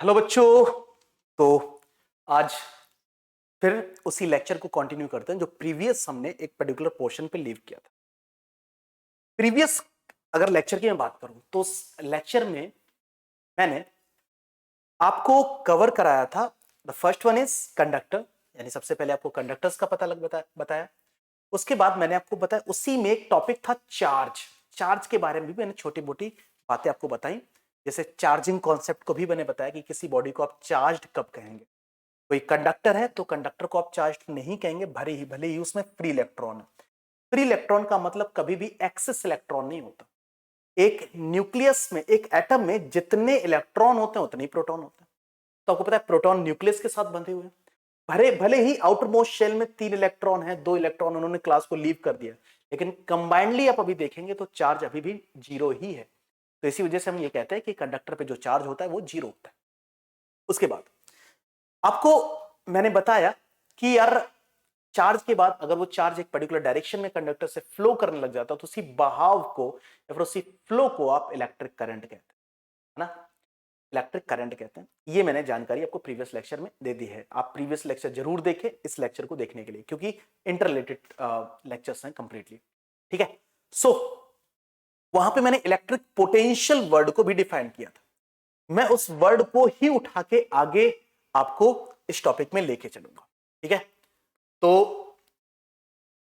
Hello बच्चों। तो आज फिर उसी लेक्चर को कंटिन्यू करते हैं जो प्रीवियस हमने एक पर्टिकुलर पोर्शन पे लीव किया था। प्रीवियस अगर लेक्चर की मैं बात करूं तो उस लेक्चर में मैंने आपको कवर कराया था। The first one is conductor, यानी सबसे पहले आपको कंडक्टर्स का पता बताया। उसके बाद मैंने आपको बताया उसी में एक टॉपिक था चार्ज। चार्ज के बारे में भी मैंने छोटी मोटी बातें आपको बताई, जैसे चार्जिंग कॉन्सेप्ट को भी मैंने बताया कि किसी बॉडी को आप चार्ज्ड कब कहेंगे। कोई कंडक्टर है तो कंडक्टर को आप चार्ज नहीं कहेंगे, भले ही उसमें फ्री इलेक्ट्रॉन है। फ्री इलेक्ट्रॉन का मतलब कभी भी एक्सेस इलेक्ट्रॉन नहीं होता। एक न्यूक्लियस में, एक एटम में जितने इलेक्ट्रॉन होते हैं उतने ही प्रोटॉन होते हैं। तो आपको पता है प्रोटॉन न्यूक्लियस के साथ बंधे हुए हैं। भले ही आउटर मोस्ट शेल में 3 इलेक्ट्रॉन है, 2 इलेक्ट्रॉन उन्होंने क्लास को लीव कर दिया, लेकिन कंबाइंडली आप अभी देखेंगे तो चार्ज अभी भी जीरो ही है। तो इसी वजह से हम ये कहते हैं कि कंडक्टर पे जो चार्ज होता है वो जीरो होता है। उसके बाद आपको मैंने बताया कि यार चार्ज के बाद अगर वो चार्ज एक पर्टिकुलर डायरेक्शन में कंडक्टर से फ्लो करने लग जाता है तो उसी बहाव को या फिर उसी फ्लो को आप इलेक्ट्रिक करंट कहते हैं, है ना। इलेक्ट्रिक करंट कहते हैं। ये मैंने जानकारी आपको प्रीवियस लेक्चर में दे दी है। आप प्रीवियस लेक्चर जरूर देखें इस लेक्चर को देखने के लिए, क्योंकि इंटररिलेटेड लेक्चर्स हैं कंप्लीटली। ठीक है। सो वहां पे मैंने इलेक्ट्रिक पोटेंशियल वर्ड को भी डिफाइन किया था। मैं उस वर्ड को ही उठा के आगे आपको इस टॉपिक में लेके चलूंगा। ठीक है। तो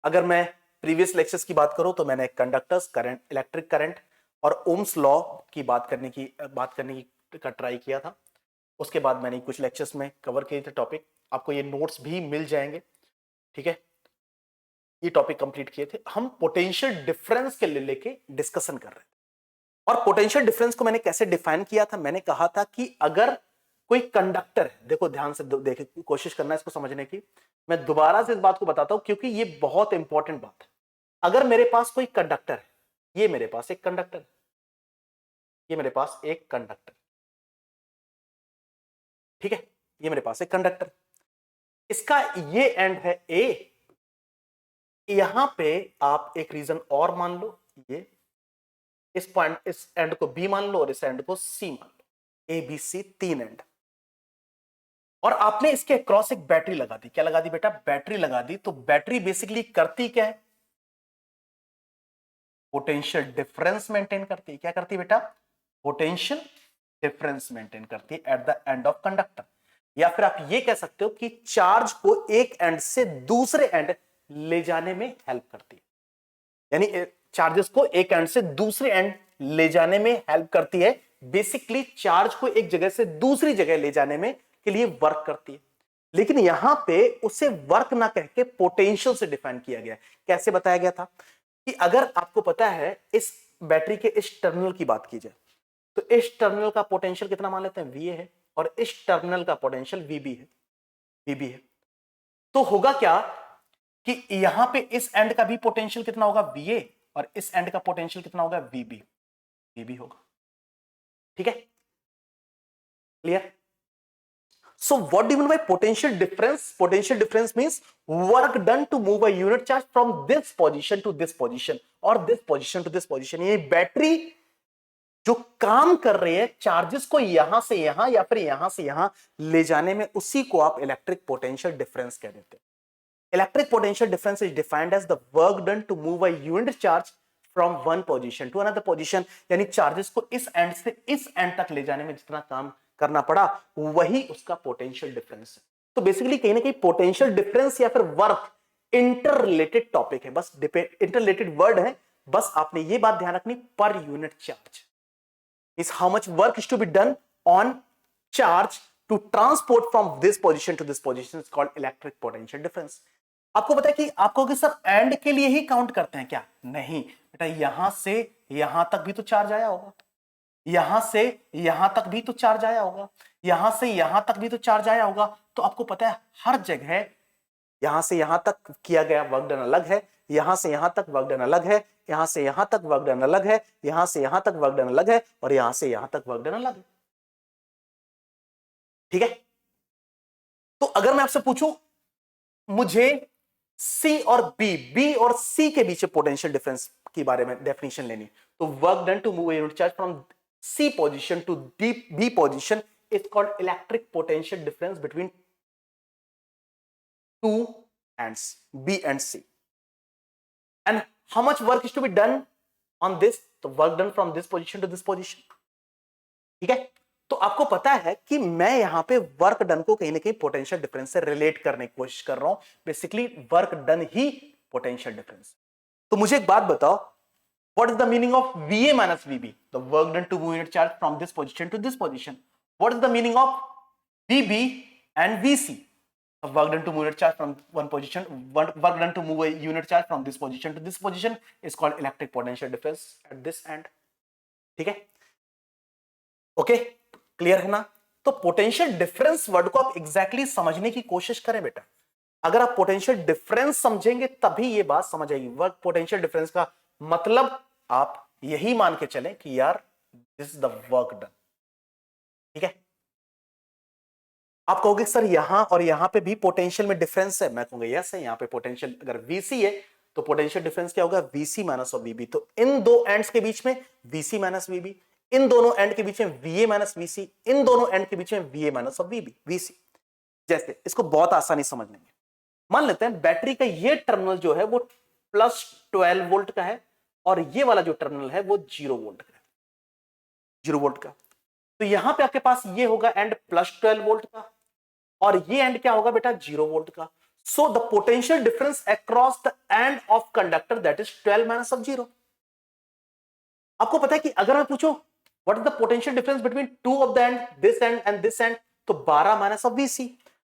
अगर मैं प्रीवियस लेक्चर्स की बात करूं तो मैंने कंडक्टर्स, करंट, इलेक्ट्रिक करंट और ओम्स लॉ की बात करने की का ट्राई किया था। उसके बाद मैंने कुछ लेक्चर्स में कवर किए थे टॉपिक, आपको ये नोट्स भी मिल जाएंगे। ठीक है। ये टॉपिक कंप्लीट किए थे। हम पोटेंशियल डिफरेंस के लिए लेके डिस्कशन कर रहे थे। और पोटेंशियल डिफरेंस को मैंने कैसे डिफाइन किया था, मैंने कहा था कि अगर कोई कंडक्टर है, देखो ध्यान से देखे, कोशिश करना इसको समझने की। मैं दोबारा से इस बात को बताता हूं क्योंकि ये बहुत इंपॉर्टेंट बात है। अगर मेरे पास कोई कंडक्टर है, ये मेरे पास एक कंडक्टर है, ये मेरे पास एक कंडक्टर, ठीक है, ये मेरे पास एक कंडक्टर, इसका ये एंड है ए। यहां पे आप एक रीजन और मान लो, ये इस पॉइंट, इस एंड को बी मान लो और इस एंड को सी मान लो। A B C 3 and. और आपने इसके क्रॉस एक बैटरी लगा दी। क्या लगा दी बेटा? बैटरी लगा दी। तो बैटरी बेसिकली करती क्या है? पोटेंशियल डिफरेंस मेंटेन करती है। क्या करती है बेटा? पोटेंशियल डिफरेंस मेंटेन करती है at the end of conductor. या फिर आप ये कह सकते हो कि चार्ज को एक एंड से दूसरे एंड ले जाने में हेल्प करती है। यानी चार्जेस को एक एंड से दूसरे एंड ले जाने में हेल्प करती है। बेसिकली चार्ज को एक जगह से दूसरी जगह ले जाने में के लिए वर्क करती है। लेकिन यहां पे उसे वर्क ना कह के पोटेंशियल से डिफाइन किया गया। कैसे बताया गया था कि अगर आपको पता है इस बैटरी के इस टर्मिनल की बात की जाए तो इस टर्मिनल का पोटेंशियल कितना मान लेते हैं? VA है। और इस टर्मिनल का पोटेंशियल VB है। तो होगा क्या कि यहां पे इस एंड का भी पोटेंशियल कितना होगा? VA। और इस एंड का पोटेंशियल कितना होगा? VB होगा। ठीक है, clear? So what do you mean by potential difference? Potential difference means work done to move a unit charge from this position to this position or this position to this position. ये battery जो काम कर रही है charges को यहां से यहां या फिर यहां से यहां ले जाने में, उसी को आप इलेक्ट्रिक पोटेंशियल डिफरेंस कह देते हैं। Electric potential difference is defined as the work done to move a unit charge from one position to another position. यानी चार्जेस को इस एंड से इस एंड तक ले जाने में जितना काम करना पड़ा वही उसका पोटेंशियल डिफरेंस है। तो बेसिकली कहीं ना कहीं पोटेंशियल डिफरेंस या फिर वर्क इंटर रिलेटेड टॉपिक है, बस इंटर रिलेटेड वर्ड है। बस आपने ये बात ध्यान रखनी, per unit charge is how much work is to be done on charge to transport from this position to this position is called electric potential difference. आपको पता है कि आपको कि सर एंड के लिए ही काउंट करते हैं क्या? नहीं बेटा, यहां से यहां तक भी तो चार्ज आया होगा, यहां से यहां तक भी तो चार्ज आया होगा, यहां से यहां तक भी तो चार्ज आया होगा। तो आपको पता है हर जगह यहां से यहां तक किया गया वर्क डन अलग है, यहां से यहां तक वर्क डन अलग है, यहां से यहां तक वर्क डन अलग है, यहां से यहां तक वर्क डन अलग है, और यहां से यहां तक वर्क डन अलग है। ठीक है। तो अगर मैं आपसे पूछूं मुझे सी और बी और सी के बीच पोटेंशियल डिफरेंस के बारे में डेफिनेशन लेनी, तो work done to move unit charge from C position to D B position is called electric potential difference between two ends B and C. And how much work is to be done on this? तो work done from this position to this position. ठीक है, तो आपको पता है कि मैं यहां पे वर्क डन को कहीं ना कहीं पोटेंशियल डिफरेंस से रिलेट करने की कोशिश कर रहा हूं. बेसिकली वर्क डन ही पोटेंशियल डिफरेंस. तो मुझे एक बात बताओ, what is the meaning of VA minus VB? The work done to move unit charge from this position to this position. What is the meaning of VB and VC? The work done to move unit charge from one position, work done to move a unit charge from this position to this position is called electric potential difference at this end. ठीक है, okay, clear है ना? तो potential difference word को आप exactly समझने की कोशिश करें बेटा. अगर आप पोटेंशियल डिफरेंस समझेंगे तभी ये बात समझ आएगी. वर्क पोटेंशियल डिफरेंस का मतलब आप यही मान के चलें कि यार this is the work done. ठीक है, आप कहोगे सर यहां और यहां पे भी पोटेंशियल में डिफरेंस है. मैं कहूंगा यस है. यहां पे पोटेंशियल अगर वीसी है तो पोटेंशियल डिफरेंस क्या होगा? वीसी माइनस ऑफ वीबी. तो इन दो एंड्स के बीच में वीसी माइनस वीबी, इन दोनों एंड के बीच में वीए माइनस वीसी, इन दोनों एंड के बीच में वीए माइनस ऑफ वीबी वीसी. जैसे इसको बहुत आसानी समझ लेंगे. मान लेते हैं बैटरी का ये टर्मिनल जो है वो प्लस 12 वोल्ट का है और ये वाला जो टर्मिनल है वो 0 वोल्ट का है. 0 वोल्ट का. तो यहां पे आपके पास ये होगा एंड प्लस 12 वोल्ट का और ये एंड क्या होगा बेटा? 0 वोल्ट का. So the potential difference across the end of conductor that is 12 minus of 0. आपको पता है कि अगर मैं पूछूं what is the potential difference between two of the end and this and, तो 12 माइनस ऑफ वीसी.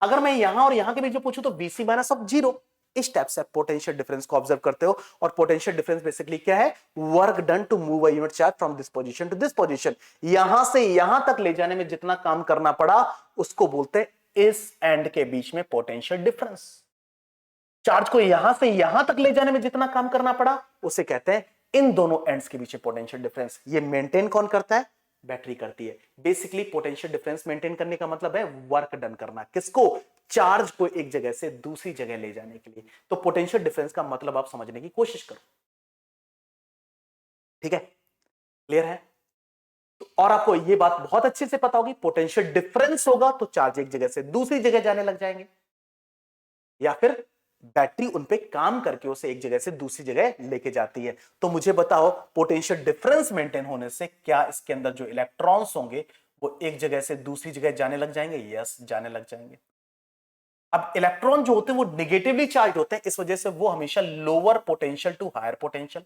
अगर मैं यहां और यहां के बीच में पूछूं तो वीसी माइनस ऑफ 0. इस टाइप से पोटेंशियल डिफरेंस को ऑब्जर्व करते हो. और पोटेंशियल डिफरेंस बेसिकली क्या है? Work done to move a unit charge from this position to this position. यहां से यहां तक ले जाने में जितना काम करना पड़ा उसको बोलते हैं इस एंड के बीच में पोटेंशियल डिफरेंस. चार्ज को यहां से यहां तक ले जाने में जितना काम करना पड़ा उसे कहते हैं इन दोनों एंड्स के बीच में पोटेंशियल डिफरेंस. ये मेंटेन कौन करता है? बैटरी करती है. बेसिकली पोटेंशियल डिफरेंस मेंटेन करने का मतलब है वर्क डन करना. किसको? चार्ज को एक जगह से दूसरी जगह ले जाने के लिए. तो पोटेंशियल डिफरेंस का मतलब आप समझने की कोशिश करो. ठीक है, क्लियर है? तो और आपको यह बात बहुत अच्छे से पता होगी, पोटेंशियल डिफरेंस होगा तो चार्ज एक जगह से दूसरी जगह जाने लग जाएंगे या फिर बैटरी उन पे काम करके उसे एक जगह से दूसरी जगह लेके जाती है. तो मुझे बताओ पोटेंशियल डिफरेंस मेंटेन होने से क्या इसके अंदर जो इलेक्ट्रॉन्स होंगे वो एक जगह से दूसरी जगह जाने लग जाएंगे? यस, जाने लग जाएंगे. अब इलेक्ट्रॉन जो होते हैं वो निगेटिवली चार्ज होते हैं, इस वजह से वो हमेशा lower potential to higher potential.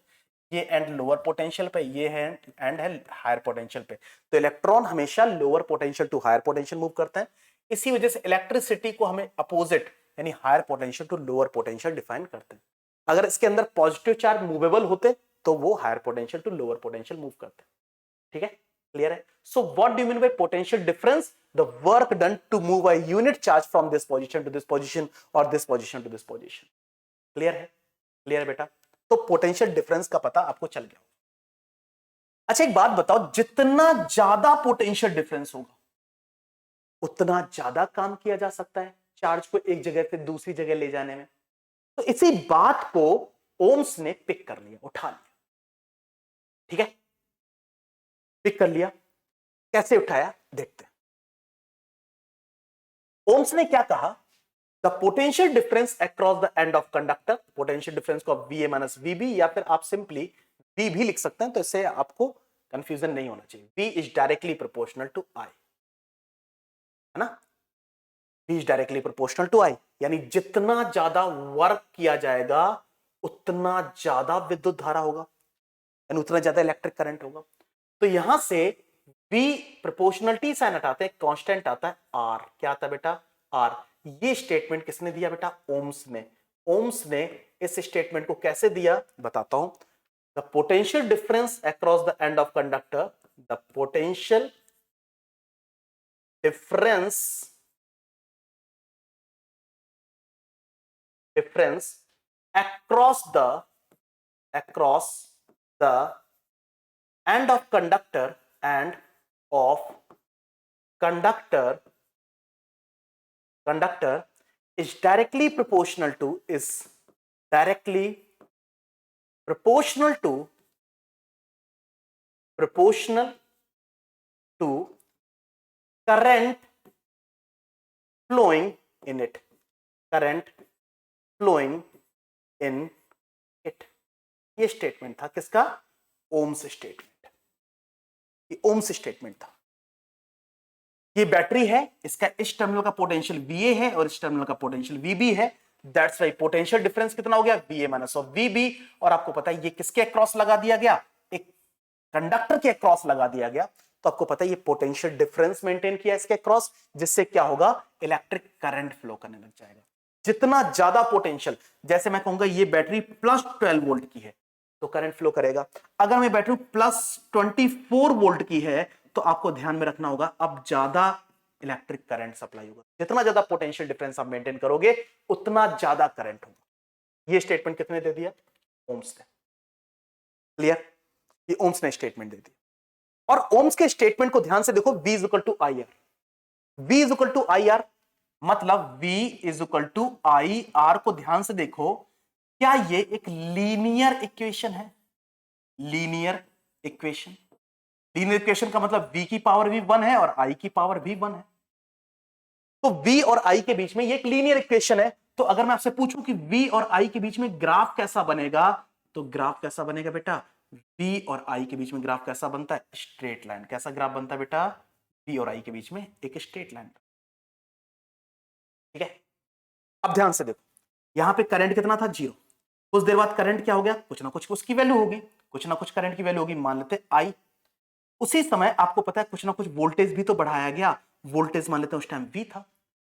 ये एंड लोअर पोटेंशियल पे, ये है एंड है हायर पोटेंशियल पे. तो इलेक्ट्रॉन हमेशा lower potential to higher potential move करते हैं. इसी वजह से इलेक्ट्रिसिटी को हमें अपोजिट यानी higher potential to lower potential define करते हैं. अगर इसके अंदर पॉजिटिव चार्ज मूवेबल होते तो वो higher potential to lower potential move करते हैं. ठीक है, क्लियर है? So what do you mean by potential difference? The work done to move a unit charge from this position to this position और this position to this position. Clear है? Clear है बेटा? तो पोटेंशियल डिफरेंस का पता आपको चल गया. अच्छा एक बात बताओ, जितना ज्यादा पोटेंशियल डिफरेंस होगा उतना ज्यादा काम किया जा सकता है चार्ज को एक जगह से दूसरी जगह ले जाने में. तो इसी बात को ओम्स ने पिक कर लिया, उठा लिया. ठीक है, पिक कर लिया. कैसे उठाया देखते हैं. ओम्स ने क्या कहा? The potential difference across the end of conductor. Potential difference को आप VA माइनस VB या फिर आप सिंपली V भी लिख सकते हैं, तो इससे आपको कंफ्यूजन नहीं होना चाहिए. V is directly proportional to I, है ना? V is directly proportional to I, यानी जितना ज्यादा वर्क किया जाएगा उतना ज्यादा विद्युत धारा होगा यानी उतना ज्यादा इलेक्ट्रिक करंट होगा. तो यहां से V प्रोपोर्शनलिटी साइन हटाते हैं, कांस्टेंट आता है R. क्या आता है बेटा? R. ये स्टेटमेंट किसने दिया बेटा? ओम्स ने. ओम्स ने इस स्टेटमेंट को कैसे दिया बताता हूं. The potential difference across the end of conductor, the potential difference across the end of conductor and of conductor is directly proportional to current flowing in it, current flowing in it. ये statement था किसका? Ohm's statement. ये Ohm's statement था। ये battery है, इसका इस terminal का पोटेंशियल VA है और इस टर्मिनल का पोटेंशियल VB है। दैट्स वाई पोटेंशियल डिफरेंस कितना हो गया? VA minus of VB। और आपको पता है ये किसके अक्रॉस लगा दिया गया? एक कंडक्टर के अक्रॉस लगा दिया गया। तो आपको पता है ये पोटेंशियल डिफरेंस मेंटेन किया इसके अक्रॉस, जिससे क्या होगा? इलेक्ट्रिक करंट फ्लो करने लग जाएगा। जितना ज्यादा पोटेंशियल, जैसे मैं कहूंगा ये बैटरी प्लस 12 वोल्ट की है तो करंट फ्लो करेगा। अगर मैं बैटरी प्लस 24 वोल्ट की है तो आपको ध्यान में रखना होगा अब ज्यादा इलेक्ट्रिक करंट सप्लाई होगा। जितना ज्यादा पोटेंशियल डिफरेंस आप मेंटेन करोगे उतना ज्यादा करंट होगा। ये स्टेटमेंट कितने दे दिया? ओम्स ने। क्लियर? ये ओम्स ने स्टेटमेंट दे दी। और ओम्स के स्टेटमेंट को ध्यान से देखो, V is equal to I R. V is equal to I R मतलब V is equal to I R को ध्यान से देखो। क्या ये एक लीनियर इक्वेशन है? Linear equation. लीनियर इक्वेशन का मतलब V की पावर भी 1 है और I की पावर भी 1 है। तो V और I के बीच में ये एक लीनियर इक्वेशन है। तो अगर मैं आपसे पूछूं कि V और I के बीच में ग्राफ कैसा बनेगा, तो ग्राफ कैसा बनेगा बेटा? V और I के बीच में ग्राफ कैसा बनता है? Straight line. कैसा ग्राफ बनता है बेटा? V और I के बीच में एक स्ट्रेट लाइन। ठीक है, अब ध्यान से देखो, यहां पे करंट कितना था? 0। कुछ देर बाद करंट क्या हो गया? कुछ ना कुछ उसकी वैल्यू होगी, कुछ ना कुछ करंट की वैल्यू होगी, मान लेते I। उसी समय आपको पता है कुछ ना कुछ वोल्टेज भी तो बढ़ाया गया, वोल्टेज मान लेते हैं उस टाइम V था।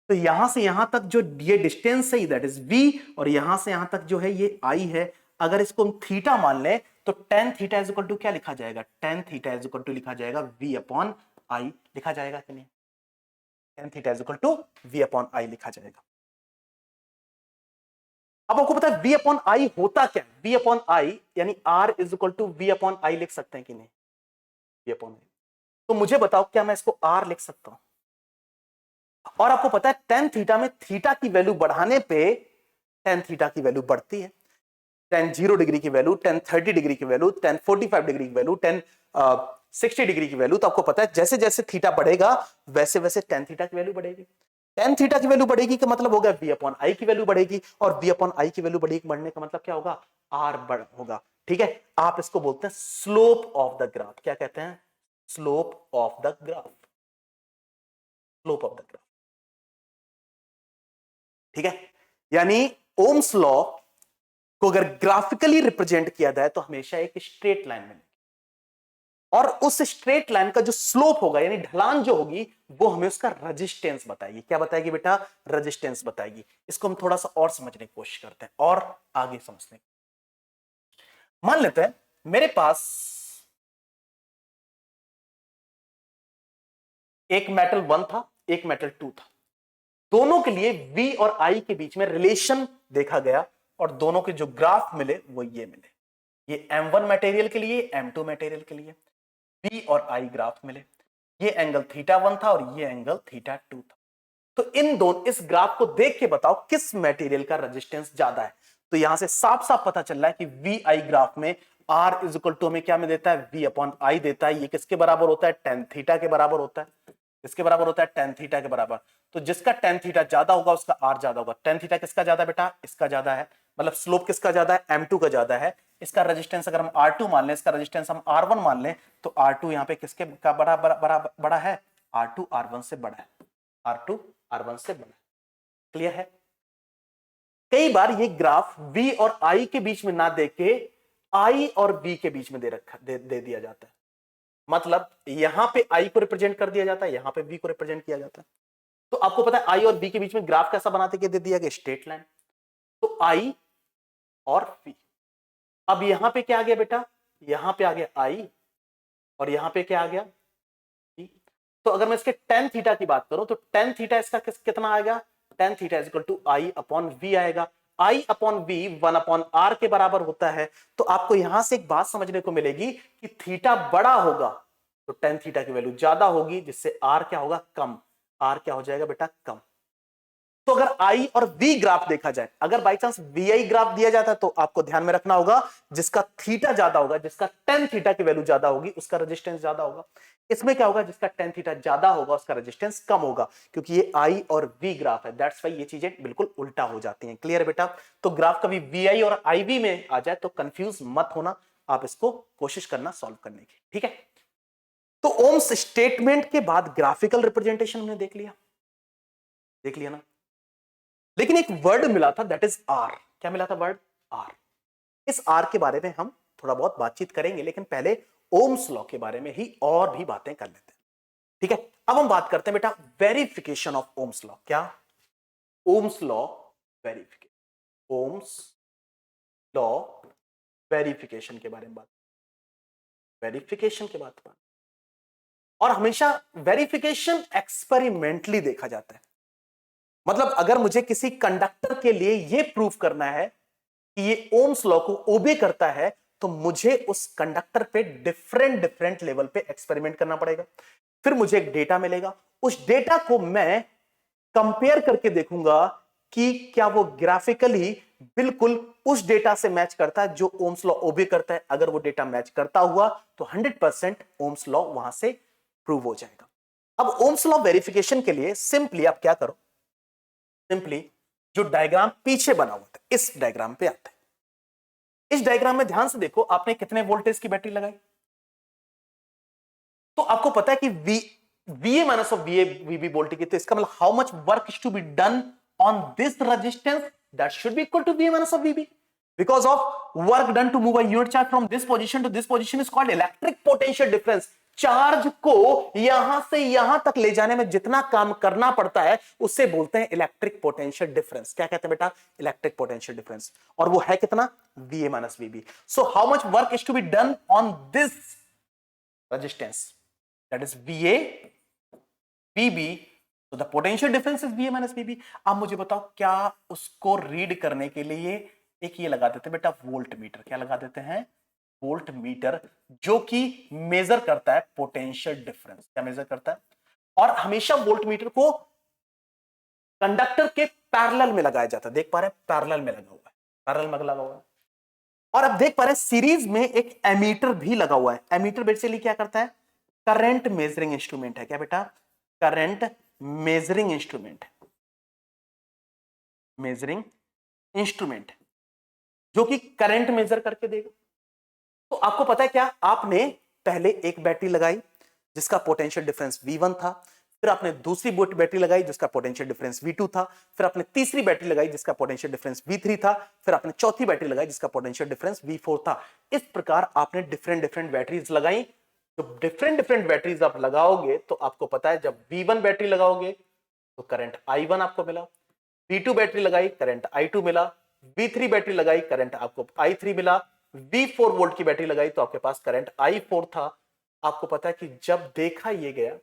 तो यहां से यहां तक जो ये डिस्टेंस है दैट इज V, और यहां से यहां तक जो है ये I है। अगर इसको हम थीटा मान ले तो tan theta is equal to क्या लिखा जाएगा? tan theta is equal to लिखा जाएगा V अपॉन I। लिखा जाएगा कि नहीं? tan theta is equal to V upon I लिखा जाएगा। अब आपको पता है V अपॉन I होता क्या है? V अपॉन I यानी R is equal to V upon I लिख सकते हैं कि नहीं? V upon I। तो मुझे बताओ क्या मैं इसको R लिख सकता हूं? और आपको पता है tan थीटा में थीटा की वैल्यू बढ़ाने पे tan थीटा की वैल्यू बढ़ती है। tan 0 डिग्री की वैल्यू, tan 30 डिग्री की वैल्यू, tan 45 डिग्री की वैल्यू, tan 60 डिग्री की वैल्यू। तो आपको पता है जैसे जैसे थीटा बढ़ेगा वैसे वैसे tan थीटा की वैल्यू बढ़ेगी। tan थीटा की वैल्यू बढ़ेगी का मतलब होगा V अपॉन I की वैल्यू बढ़ेगी, और V अपॉन I की वैल्यू बढ़ने का मतलब क्या होगा? R बढ़ होगा। ठीक है, आप इसको बोलते हैं स्लोप ऑफ द ग्राफ। क्या कहते हैं? Slope of the graph. Slope of the graph. ठीक है, यानी ओम्स लॉ को अगर ग्राफिकली रिप्रेजेंट किया जाए तो हमेशा एक स्ट्रेट लाइन में, और उस स्ट्रेट लाइन का जो स्लोप होगा यानी ढलान जो होगी वो हमें उसका रेजिस्टेंस बताएगी। क्या बताएगी बेटा? रेजिस्टेंस बताएगी। इसको हम थोड़ा सा और समझने की कोशिश करते हैं और आगे समझने की। मान लेते हैं मेरे पास एक मेटल 1 था, एक मेटल 2 था। दोनों के लिए V और I के बीच में रिलेशन देखा गया और दोनों के जो ग्राफ मिले वो ये मिले। ये M1 मटेरियल के लिए, M2 मटेरियल के लिए V और I ग्राफ मिले। ये एंगल θ1 था और ये एंगल θ2 था। तो इन दोनों, इस ग्राफ को देख के बताओ किस मटेरियल का रेजिस्टेंस ज्यादा है। तो यहां से साफ साफ पता चल रहा है कि VI ग्राफ में R इज इक्वल टू हमें क्या में देता है? V अपॉन I देता है। ये किसके बराबर होता है? tan थीटा के बराबर होता है। किसके बराबर होता है? tan थीटा के बराबर। तो जिसका tan थीटा ज्यादा होगा उसका R ज्यादा होगा। tan थीटा किसका ज्यादा बेटा? इसका ज्यादा है। मतलब स्लोप किसका ज्यादा है? M2 का ज्यादा है। इसका रेजिस्टेंस अगर हम R2 मान लें, इसका रेजिस्टेंस हम R1 मान लें, तो R2 यहां पे किसके का बड़ा है? R2 R1 से बड़ा है। R2 R1 से बड़ा है। क्लियर है? कई बार ये ग्राफ V और I के बीच में ना देख के I और V के बीच में दे दिया जाता है। मतलब यहां पे I को रिप्रेजेंट कर दिया जाता है, यहां पे V को रिप्रेजेंट किया जाता है। तो आपको पता है I और V के बीच में ग्राफ कैसा बनाते के दे दिया गया? Straight line. तो I और V। अब यहां पे क्या आ गया बेटा? यहां पे आ गया I और यहां पे क्या आ गया? V। तो अगर मैं इसके tan थीटा की बात करूं तो tan थीटा इसका कितना आएगा? tan theta is equal to I upon V आएगा। I upon V 1 upon R के बराबर होता है। तो आपको यहां से एक बात समझने को मिलेगी कि थीटा बड़ा होगा तो tan थीटा की वैल्यू ज्यादा होगी, जिससे R क्या होगा? कम। R क्या हो जाएगा बेटा? कम। तो अगर आई और वी ग्राफ देखा जाए, अगर by chance V I graph दिया जाता है तो आपको ध्यान में रखना होगा जिसका थीटा ज्यादा होगा, जिसका टेन थीटा की वैल्यू ज्यादा होगी उसका रेजिस्टेंस ज्यादा होगा। इसमें क्या होगा, जिसका टेन थीटा ज्यादा होगा उसका रेजिस्टेंस कम होगा, क्योंकि ये आई और वी ग्राफ है, दैट्स वाई ये चीजें बिल्कुल उल्टा हो जाती हैं। क्लियर है बेटा? तो ग्राफ कभी वी आई और आई वी में आ जाए तो कंफ्यूज मत होना, आप इसको कोशिश करना सॉल्व करने की, ठीक है। तो ओम्स स्टेटमेंट के बाद ग्राफिकल रिप्रेजेंटेशन हमने देख लिया ना। लेकिन एक वर्ड मिला था, दैट इज आर। क्या मिला था वर्ड? आर। इस आर के बारे में हम थोड़ा बहुत बातचीत करेंगे, लेकिन पहले ओम्स लॉ के बारे में ही और भी बातें कर लेते हैं, ठीक है। अब हम बात करते हैं बेटा वेरिफिकेशन ऑफ ओम्स लॉ। क्या? Ohm's law verification, Ohm's law verification के बारे में बात, वेरिफिकेशन के बात। और हमेशा वेरिफिकेशन एक्सपेरिमेंटली देखा जाता है। मतलब अगर मुझे किसी कंडक्टर के लिए यह प्रूफ करना है कि ये ओम्स लॉ को ओबे करता है, तो मुझे उस कंडक्टर पे डिफरेंट डिफरेंट लेवल पे एक्सपेरिमेंट करना पड़ेगा। फिर मुझे एक डेटा मिलेगा, उस डेटा को मैं कंपेयर करके देखूंगा कि क्या वो ग्राफिकली बिल्कुल उस डेटा से मैच करता है जो ओम्स लॉ ओबे करता है। अगर वो डेटा मैच करता हुआ तो 100% ओम्स लॉ वहां से प्रूव हो जाएगा। अब ओम्स लॉ वेरिफिकेशन के लिए सिंपली आप क्या करो, सिंपली जो डायग्राम पीछे बना हुआ था इस डायग्राम पे आते हैं। इस डायग्राम में ध्यान से देखो, आपने कितने वोल्टेज की बैटरी लगाई। तो आपको पता है कि VA minus of VB voltage की, तो इसका मतलब how much work is to be done on this resistance, that should be equal to VA minus of VB, because of work done to move a unit charge from this position to this position is called electric potential difference। Charge को यहां से यहां तक ले जाने में जितना काम करना पड़ता है उससे बोलते हैं इलेक्ट्रिक पोटेंशियल डिफरेंस। क्या कहते हैं बेटा? Electric potential difference. और वो है कितना? VA minus VB। So how much work is to be done on this resistance, that is VA VB, तो the potential difference is VA minus VB। अब मुझे बताओ, क्या उसको रीड करने के लिए एक ये लगा देते हैं बेटा वोल्ट मीटर। क्या लगा देते हैं? वोल्ट मीटर, जो कि मेजर करता है पोटेंशियल डिफरेंस। क्या मेजर करता है? और हमेशा वोल्ट मीटर को कंडक्टर के पैरेलल में लगाया जाता है। देख पा रहे हैं, पैरेलल में लगा हुआ है, पैरेलल में लगा हुआ है। और अब देख पा रहे हैं सीरीज में एक एमीटर भी लगा हुआ है। एमीटर बेसिकली क्या करता है? करंट मेजरिंग इंस्ट्रूमेंट है। क्या बेटा? Current measuring instrument, measuring instrument जो कि करंट मेजर करके देगा। तो आपको पता है क्या, आपने पहले एक बैटरी लगाई जिसका पोटेंशियल डिफरेंस V1 था, फिर आपने दूसरी बैटरी लगाई जिसका पोटेंशियल डिफरेंस V2 था, फिर आपने तीसरी बैटरी लगाई जिसका पोटेंशियल डिफरेंस V3 था, फिर आपने चौथी बैटरी लगाई जिसका पोटेंशियल डिफरेंस V4 था। इस प्रकार आपने डिफरेंट डिफरेंट बैटरीज लगाई। तो डिफरेंट डिफरेंट बैटरीज आप लगाओगे तो आपको पता है, जब V1 बैटरी लगाओगे तो करंट I1 आपको मिला, V2 बैटरी लगाई करंट I2 मिला, V3 बैटरी लगाई करंट आपको I3 मिला, V4 वोल्ट की बैटरी लगाई तो आपके पास करंट I4 था। आपको पता है कि जब देखा ये गया,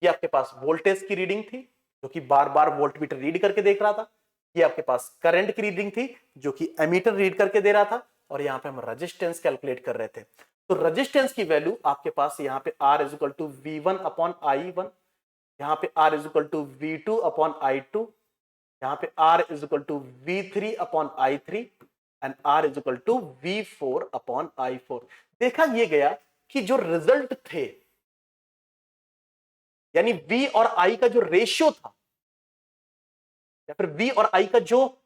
ये आपके पास वोल्टेज की रीडिंग थी जो कि बार बार वोल्ट मीटर रीड करके देख रहा था, ये आपके पास करंट की रीडिंग थी जो कि एमीटर रीड करके दे रहा था, और यहां पे हम रेजिस्टेंस कैलकुलेट कर रहे थे। तो रेजिस्टेंस की वैल्यू आपके पास यहां पे R is equal to V1 upon I1, यहां पे R is equal to V2 upon I2, यहां पे R is equal to V3 upon I3 and R is equal to V4 upon I4। देखा ये गया कि जो रिजल्ट थे, यानी V और I का जो रेशियो था, या फिर V और I का जो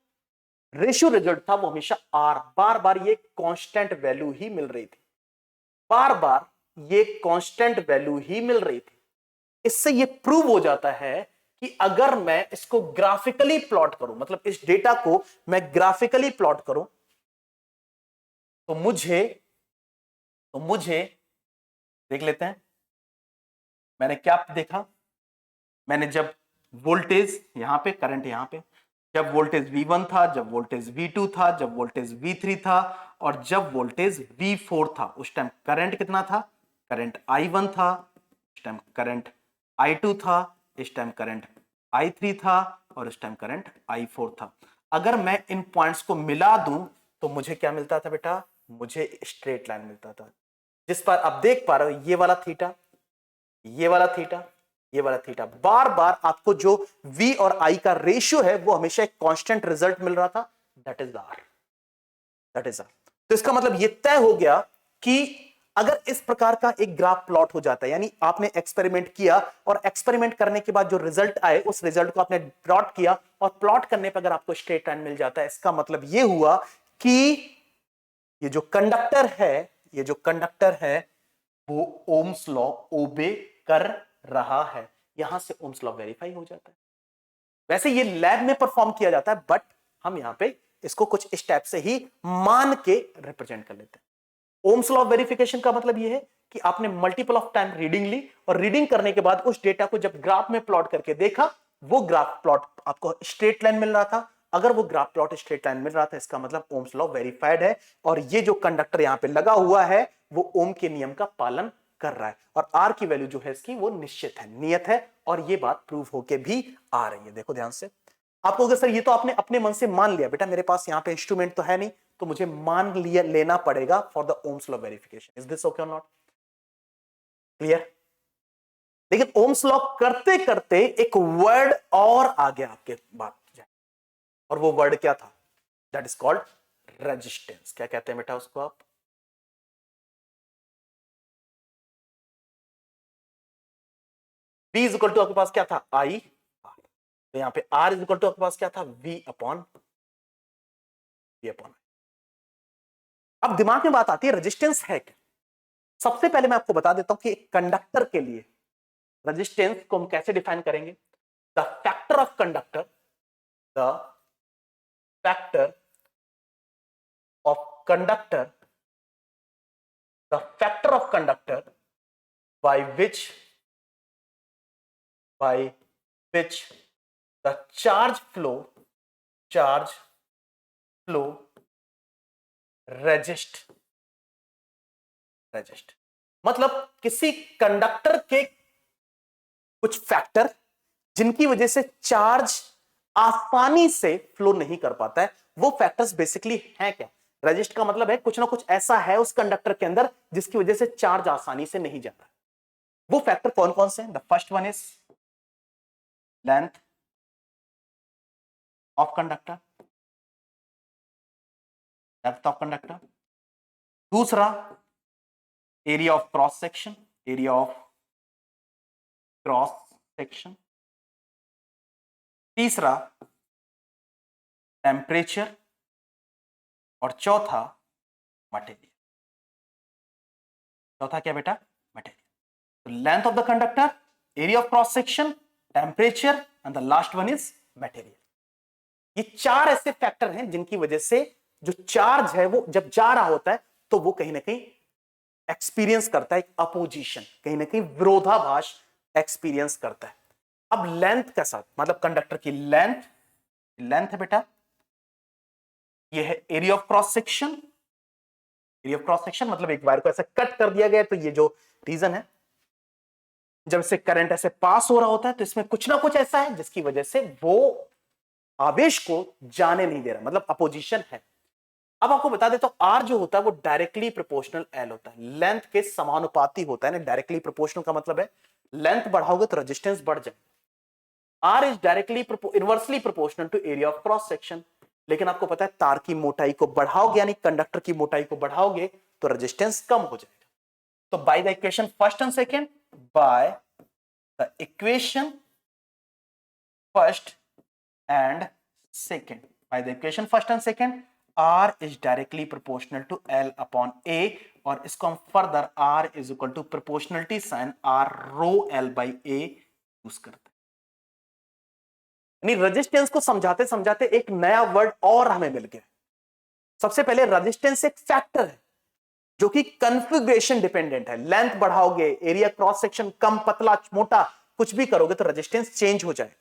रेशियो रिजल्ट था, वो हमेशा R, बार बार ये कांस्टेंट वैल्यू ही मिल रही थी, बार बार ये कांस्टेंट वैल्यू ही मिल रही थी। इससे ये प्रूव हो जाता है कि अगर मैं इसको ग्राफिकली प्लॉट करूं, मतलब इस डेटा को मैं ग्राफिकली प्लॉट करूं, तो मुझे देख लेते हैं मैंने क्या देखा। मैंने जब वोल्टेज यहां पे, करंट यहां पे, जब वोल्टेज V1 था, जब वोल्टेज V2 था, जब वोल्टेज V3 था, और जब वोल्टेज V4 था, उस टाइम करंट कितना था? करंट I1 था, उस टाइम करंट I2 था, इस टाइम करंट I3 था, और इस टाइम करंट I4 था। अगर मैं इन पॉइंट्स को मिला दूं तो मुझे क्या मिलता था बेटा? मुझे स्ट्रेट लाइन मिलता था, जिस पर आप देख पा रहे हो ये वाला थीटा, ये वाला थीटा, ये वाला थीटा, बार बार आपको जो V और I का रेशियो है वो हमेशा एक कांस्टेंट रिजल्ट मिल रहा था, that is R, that is R। तो इसका मतलब ये तय हो गया कि अगर इस प्रकार का एक ग्राफ प्लॉट हो जाता है, यानी आपने एक्सपेरिमेंट किया और एक्सपेरिमेंट करने के बाद जो रिजल्ट आए उस रिजल्ट को आपने प्लॉट किया और प्लॉट करने पर अगर आपको स्ट्रेट लाइन मिल जाता है, इसका मतलब ये हुआ कि ये जो कंडक्टर है, ये जो कंडक्टर है वो ओम्स लॉ ओबे कर रहा है। यहां से ओम्स लॉ वेरीफाई हो जाता है। वैसे ये लैब में परफॉर्म किया जाता है, बट हम यहां पे इसको कुछ इस टाइप से ही मान के रिप्रेजेंट कर लेते हैं। ओम्स लॉ वेरिफिकेशन का मतलब यह है कि आपने मल्टीपल ऑफ टाइम रीडिंग ली और रीडिंग करने के बाद उस डेटा को जब ग्राफ में प्लॉट करके देखा, वो ग्राफ प्लॉट आपको स्ट्रेट लाइन मिल रहा था। अगर वो ग्राफ प्लॉट स्ट्रेट लाइन मिल रहा था, इसका मतलब ओम्स लॉ वेरीफाइड है और ये जो कंडक्टर यहां पे लगा हुआ है वो ओम के नियम का पालन कर रहा है और आर की वैल्यू जो है इसकी वो निश्चित है, नियत है, और ये बात प्रूव होके भी आ रही है। देखो ध्यान से, आपको अगर सर ये तो आपने अपने मन से मान लिया, बेटा मेरे पास यहां पे इंस्ट्रूमेंट तो है नहीं तो मुझे मान लिया लेना पड़ेगा for the Ohm's law verification. Is this okay और नॉट क्लियर? लेकिन ओम्स लॉ करते करते एक वर्ड और आ गया आपके बात जाए, और वो वर्ड क्या था? That is called resistance. क्या कहते हैं बेटा उसको आप? V इज इक्वल टू आपके पास क्या था? I। तो यहां पे R इज इक्वल टू आपके पास क्या था? V upon I। अब दिमाग में बात आती है रेजिस्टेंस है क्या। सबसे पहले मैं आपको बता देता हूं कि एक कंडक्टर के लिए रेजिस्टेंस को हम कैसे डिफाइन करेंगे। The factor of conductor, the factor of conductor, the factor of conductor by which the charge flow resist। मतलब किसी कंडक्टर के कुछ फैक्टर जिनकी वजह से चार्ज आसानी से फ्लो नहीं कर पाता है, वो फैक्टर्स बेसिकली हैं क्या? रेजिस्ट का मतलब है कुछ ना कुछ ऐसा है उस कंडक्टर के अंदर जिसकी वजह से चार्ज आसानी से नहीं जाता। वो फैक्टर कौन कौन से हैं? The first one is length of conductor, depth of conductor. दूसरा area of cross section, area of cross section. तीसरा टेम्परेचर, और चौथा मटेरियल। चौथा क्या बेटा? मटेरियल। तो length of the conductor, area of cross section, temperature and the last one is material. ये चार ऐसे फैक्टर हैं जिनकी वजह से जो चार्ज है वो जब जा रहा होता है तो वो कहीं ना कहीं एक्सपीरियंस करता है एक अपोजिशन, कहीं ना कहीं विरोधाभास एक्सपीरियंस करता है। अब लेंथ के साथ मतलब कंडक्टर की लेंथ है बेटा, ये है area of cross section. Area of cross section मतलब एक वायर को ऐसे कट कर दिया गया, तो ये जो रीजन है जब इससे करंट ऐसे पास हो रहा होता है तो इसमें कुछ ना कुछ ऐसा है जिसकी वजह से वो आवेश को जाने नहीं दे रहा, मतलब अपोजिशन है। अब आपको बता देता हूं आर जो होता है वो डायरेक्टली प्रोपोर्शनल एल होता है, लेंथ के समानुपाती होता है ना। डायरेक्टली प्रोपोर्शनल का मतलब है लेंथ बढ़ाओगे तो रेजिस्टेंस बढ़ जाए। R is directly inversely proportional to area of cross section. लेकिन आपको पता है तार की मोटाई को बढ़ाओगे यानी कंडक्टर की मोटाई को बढ़ाओगे तो रेजिस्टेंस कम हो जाएगा। तो by the equation first and second, by the equation first and second, by the equation first and second, R is directly proportional to L upon A, और इसको हम further R is equal to proportionality sin R rho L by A use करते हैं। यानी resistance को समझाते समझाते एक नया वर्ड और हमें मिल गया। सबसे पहले रेजिस्टेंस एक फैक्टर है जो कि कॉन्फ़िगरेशन डिपेंडेंट है। लेंथ बढ़ाओगे, एरिया क्रॉस सेक्शन कम पतला मोटा कुछ भी करोगे तो रेजिस्टेंस चेंज हो जाएगा।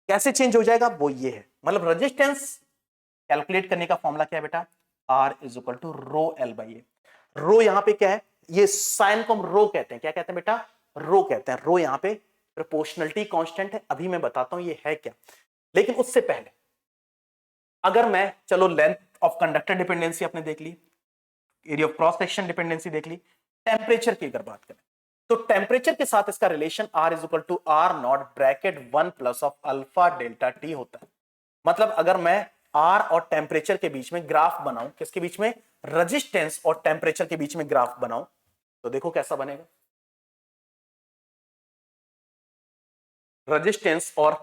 कैसे चेंज हो जाएगा वो ये है, मतलब रेजिस्टेंस कैलकुलेट करने का फॉर्मूला क्या है बेटा? R is equal to rho L by A. Rho यहां पे क्या है? ये साइन को हम रो कहते हैं। क्या कहते हैं बेटा? रो कहते हैं। रो यहां पे प्रोपोर्शनलिटी कांस्टेंट है, अभी मैं बताता हूं ये है क्या। लेकिन उससे पहले अगर मैं, चलो लेंथ ऑफ कंडक्टर डिपेंडेंसी आपने देख ली, area of cross section dependency देख ली, टेम्परेचर की अगर बात करें तो टेम्परेचर के साथ इसका relation R is equal to R naught bracket 1 plus of alpha delta T होता है। मतलब अगर मैं R और टेम्परेचर के बीच में ग्राफ बनाऊं, किसके बीच में, रेजिस्टेंस और टेम्परेचर के बीच में ग्राफ बनाऊं, तो देखो कैसा बनेगा। रेजिस्टेंस और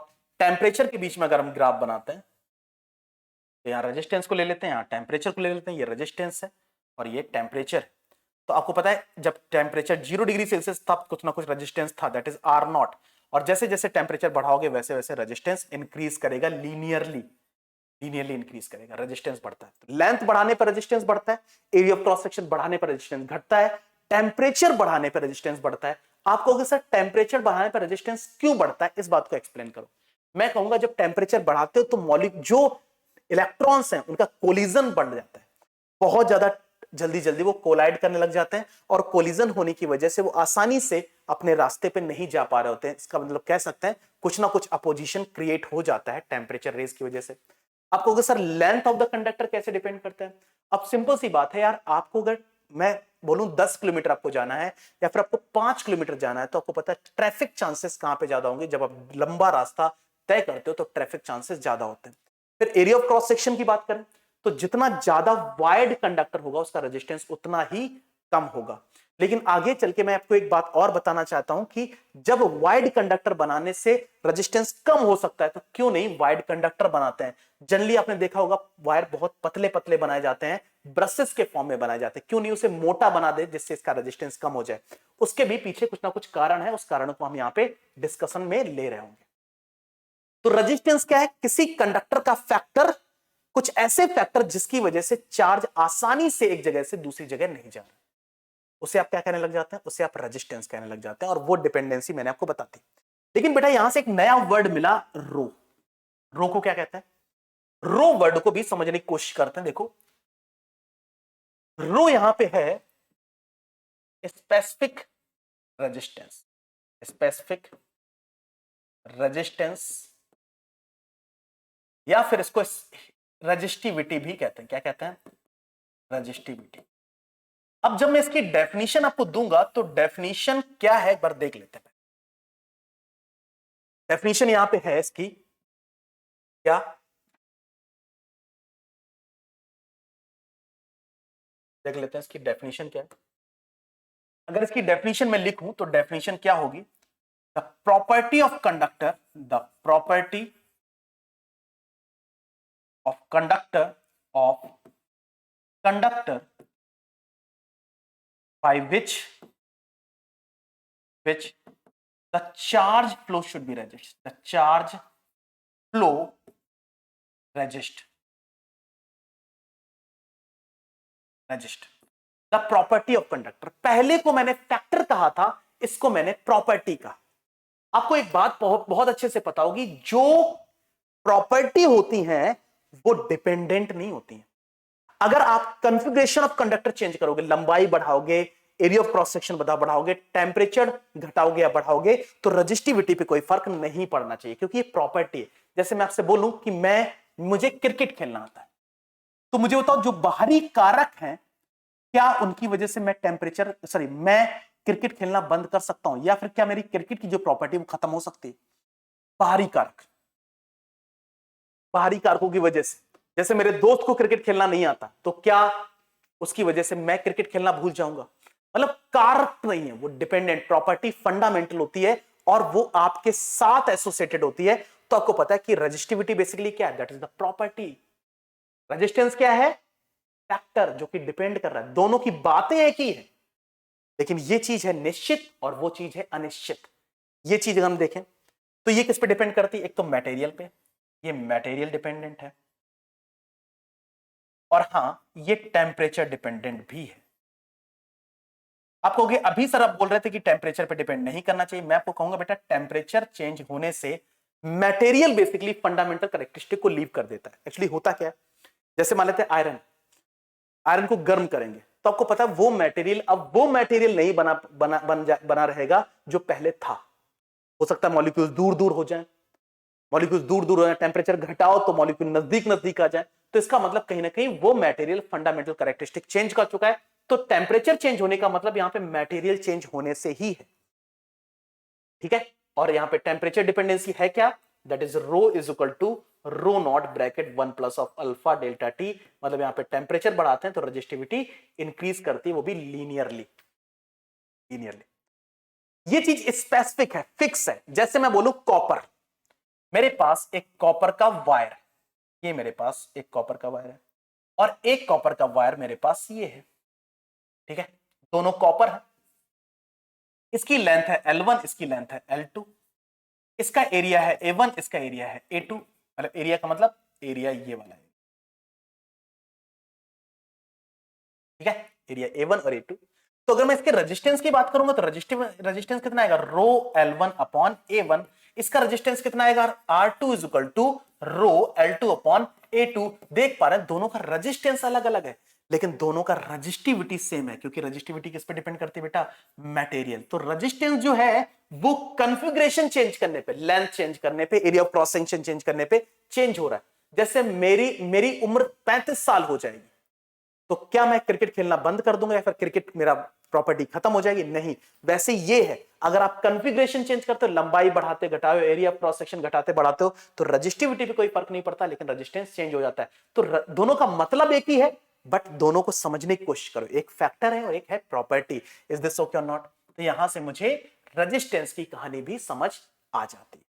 टेम्परेचर के बीच में अगर हम ग्राफ बनाते हैं, तो यहां रेजिस्टेंस को ले लेते हैं, यहां टेम्परेचर को ले लेते हैं, ये रेजिस्टेंस है और ये टेम्परेचर। तो आपको पता है जब टेम्परेचर 0 डिग्री सेल्सियस था कुछ ना कुछ रेजिस्टेंस था, दैट इज आर नॉट। और जैसे जैसे टेम्परेचर बढ़ाओगे वैसे वैसे रेजिस्टेंस इंक्रीज करेगा, लीनियरली इंक्रीज करेगा, रेजिस्टेंस बढ़ता है। तो लेंथ बढ़ाने पर रेजिस्टेंस बढ़ता है, एरिया ऑफ क्रॉस सेक्शन बढ़ाने पर रेजिस्टेंस घटता है, टेम्परेचर बढ़ाने पर रेजिस्टेंस बढ़ता है। आप कहोगे सर टेम्परेचर बढ़ाने पर रेजिस्टेंस क्यों बढ़ता है, इस बात को एक्सप्लेन करो। मैं कहूंगा जब टेम्परेचर बढ़ाते हो तो मॉलिक्यूल जो इलेक्ट्रॉन्स हैं उनका कोलिजन बढ़ जाता है, बहुत ज्यादा जल्दी जल्दी वो कोलाइड करने लग जाते हैं, और कोलिजन होने की वजह से वो आसानी से अपने रास्ते पे नहीं जा पा रहे होते हैं। इसका मतलब कह सकते हैं कुछ ना कुछ अपोजिशन क्रिएट हो जाता है टेम्परेचर रेज की वजह से। आप कहोगे sir length of the conductor कैसे डिपेंड करता है। अब सिंपल सी बात है यार, आपको अगर मैं बोलूं 10 किलोमीटर आपको जाना है या फिर आपको 5 किलोमीटर जाना है, तो आपको पता है ट्रैफिक चांसेस कहां पे ज्यादा होंगे, जब आप लंबा रास्ता तय करते हो तो ट्रैफिक चांसेस ज्यादा होते हैं। फिर एरिया ऑफ क्रॉस सेक्शन की बात करें तो जितना ज्यादा वाइड कंडक्टर होगा उसका रेजिस्टेंस उतना ही कम होगा। लेकिन आगे चल के मैं आपको एक बात और बताना चाहता हूं कि जब वाइड कंडक्टर बनाने से रेजिस्टेंस कम हो सकता है तो क्यों नहीं वाइड कंडक्टर बनाते हैं। जनरली आपने देखा होगा वायर बहुत पतले पतले बनाए जाते हैं, ब्रशेस के फॉर्म में बनाए जाते हैं, क्यों नहीं उसे मोटा बना दे जिससे इसका रेजिस्टेंस कम हो जाए। उसके भी पीछे कुछ ना कुछ कारण है, उस कारण को हम यहां पे डिस्कशन में ले रहे होंगे। तो रेजिस्टेंस क्या है, किसी कंडक्टर का फैक्टर, कुछ ऐसे फैक्टर जिसकी वजह से चार्ज आसानी से एक जगह से दूसरी जगह नहीं जा रहा, उसे आप क्या कहने लग जाते हैं, उसे आप रेजिस्टेंस कहने लग जाते हैं। और वो डिपेंडेंसी मैंने आपको बता दी। लेकिन बेटा यहां से एक नया वर्ड मिला, रो। रो को क्या कहते हैं, रो वर्ड को भी समझने की कोशिश करते हैं। देखो रो यहां पे है स्पेसिफिक रेजिस्टेंस, स्पेसिफिक रेजिस्टेंस, या फिर इसको रजिस्टिविटी भी कहते हैं। क्या कहते हैं, रजिस्टिविटी। अब जब मैं इसकी डेफिनेशन आपको दूंगा तो डेफिनेशन क्या है एक बार देख लेते हैं। डेफिनेशन यहां पे है इसकी क्या, देख लेते हैं इसकी डेफिनेशन क्या है। अगर इसकी डेफिनेशन में लिखूं तो डेफिनेशन क्या होगी, the property of conductor, the property of conductor by which the charge flow should be resist, the charge flow resist the property of conductor। पहले को मैंने फैक्टर कहा था, इसको मैंने प्रॉपर्टी कहा। आपको एक बात बहुत अच्छे से पता होगी, जो प्रॉपर्टी होती हैं वो डिपेंडेंट नहीं होती हैं। अगर आप कॉन्फ़िगरेशन ऑफ कंडक्टर चेंज करोगे, लंबाई बढ़ाओगे, एरिया ऑफ क्रॉस सेक्शन बढ़ाओगे, टेम्परेचर घटाओगे या बढ़ाओगे, तो रजिस्टिविटी पे कोई फर्क नहीं पड़ना चाहिए, क्योंकि ये प्रॉपर्टी है। जैसे मैं आपसे बोलूं कि मुझे क्रिकेट खेलना आता है, तो मुझे बताओ जो बाहरी कारक हैं क्या उनकी वजह से मैं क्रिकेट खेलना बंद कर सकता हूं, या फिर क्या मेरी क्रिकेट की जो प्रॉपर्टी वो खत्म हो सकती है। बाहरी कारकों की वजह से, जैसे मेरे दोस्त को क्रिकेट खेलना नहीं आता, तो क्या उसकी वजह से मैं क्रिकेट खेलना भूल जाऊंगा। मतलब कारक नहीं है वो, डिपेंडेंट। प्रॉपर्टी फंडामेंटल होती है और वो आपके साथ एसोसिएटेड होती है। तो आपको पता है कि रेजिस्टिविटी बेसिकली क्या है, that is the property. Resistance क्या है, फैक्टर जो कि डिपेंड कर रहा है। दोनों की बातें एक ही है, लेकिन ये चीज है निश्चित और वो चीज है अनिश्चित। ये चीज अगर हम देखें तो ये किस पे डिपेंड करती है, एक तो मटेरियल पे, ये मटेरियल डिपेंडेंट है, और हां ये टेम्परेचर डिपेंडेंट भी है। आप कहोगे अभी सर आप बोल रहे थे कि टेम्परेचर पे डिपेंड नहीं करना चाहिए। मैं आपको कहूंगा बेटा टेम्परेचर चेंज होने से मटेरियल बेसिकली फंडामेंटल कैरेक्टरिस्टिक को लीव कर देता है। एक्चुअली होता क्या है, जैसे मान लेते हैं आयरन को गर्म करेंगे तो आपको पता है वो मटेरियल नहीं बना रहेगा जो पहले था। हो सकता है मॉलिक्यूल्स दूर दूर हो जाए, टेम्परेचर घटाओ तो मॉलिक्यूल नजदीक आ जाए। तो इसका मतलब कहीं ना कहीं वो मटेरियल फंडामेंटल कैरेक्टरिस्टिक चेंज कर चुका है, तो टेम्परेचर चेंज होने का मतलब यहां पे मटेरियल चेंज होने से ही है, ठीक है। और यहां पे टेम्परेचर डिपेंडेंसी है क्या, that is rho is equal to rho naught bracket 1 plus of alpha delta T. मतलब यहां पे टेम्परेचर बढ़ाते हैं तो रेजिस्टिविटी इंक्रीज करती है, वो भी लीनियरली। ये चीज स्पेसिफिक है, फिक्स है। जैसे मैं बोलूं कॉपर, मेरे पास एक कॉपर का वायर, ये मेरे पास एक कॉपर का वायर है और एक कॉपर का वायर मेरे पास ये है, ठीक है। दोनों कॉपर है, इसकी लेंथ है L1, इसकी लेंथ है L2, इसका एरिया है A1, इसका एरिया है A2। मतलब एरिया का मतलब एरिया ये वाला है, ठीक है, एरिया A1 और A2। तो अगर मैं इसके रेजिस्टेंस की बात करूंगा तो रेजिस्टेंस कितना आएगा, रो L1 अपॉन A1। इसका रेजिस्टेंस कितना आएगा, R2 is equal to rho L2 upon A2। देख पा रहे हैं दोनों का रेजिस्टेंस अलग अलग है, लेकिन दोनों का रजिस्टिविटी सेम है, क्योंकि रजिस्टिविटी किस पे डिपेंड करती है बेटा, मटेरियल। तो रजिस्टेंस जो है वो कॉन्फ़िगरेशन चेंज करने पे, लेंथ चेंज करने पे, area of cross section change करने पे चेंज हो रहा है। जैसे मेरी उम्र 35 साल हो जाएगी, तो क्या मैं क्रिकेट खेलना बंद कर दूंगा या फिर क्रिकेट मेरा प्रॉपर्टी खत्म हो जाएगी, नहीं। वैसे ये है, अगर आप कॉन्फ़िगरेशन चेंज करते हो, लंबाई बढ़ाते घटाते हो, एरिया ऑफ क्रॉस सेक्शन घटाते बढ़ाते हो, तो रजिस्टिविटी पे कोई फर्क नहीं पड़ता, लेकिन रेजिस्टेंस चेंज हो जाता है। तो दोनों का मतलब एक ही है, बट दोनों को समझने की कोशिश करो, एक फैक्टर है और एक है प्रॉपर्टी। इज दिस ओके और नॉट? तो यहां से मुझे रेजिस्टेंस की कहानी भी समझ आ जाती है।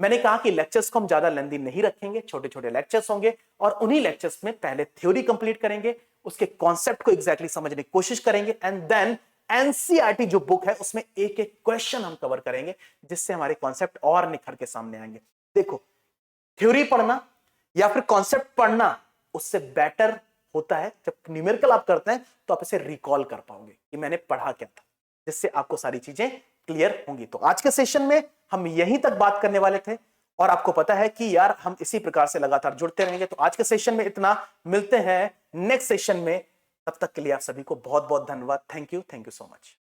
मैंने कहा कि लेक्चर्स को हम ज्यादा लेंदी नहीं रखेंगे, छोटे छोटे लेक्चर्स होंगे और उन्हीं लेक्चर्स में पहले थ्योरी कंप्लीट करेंगे, उसके कॉन्सेप्ट को एग्जैक्टली समझने की कोशिश करेंगे, एंड देन एनसीईआरटी जो बुक है उसमें एक एक क्वेश्चन हम कवर करेंगे, जिससे हमारे कॉन्सेप्ट और निखर के सामने आएंगे। देखो, थ्योरी पढ़ना या फिर कॉन्सेप्ट पढ़ना उससे बेटर होता है जब न्यूमेरिकल आप करते हैं तो आप इसे रिकॉल कर पाओगे कि मैंने पढ़ा क्या था, जिससे आपको सारी चीजें क्लियर होंगी। तो आज के सेशन में हम यहीं तक बात करने वाले थे और आपको पता है कि यार हम इसी प्रकार से लगातार जुड़ते रहेंगे। तो आज के सेशन में इतना, मिलते हैं नेक्स्ट सेशन में, तब तक के लिए आप सभी को बहुत बहुत धन्यवाद। Thank you so much.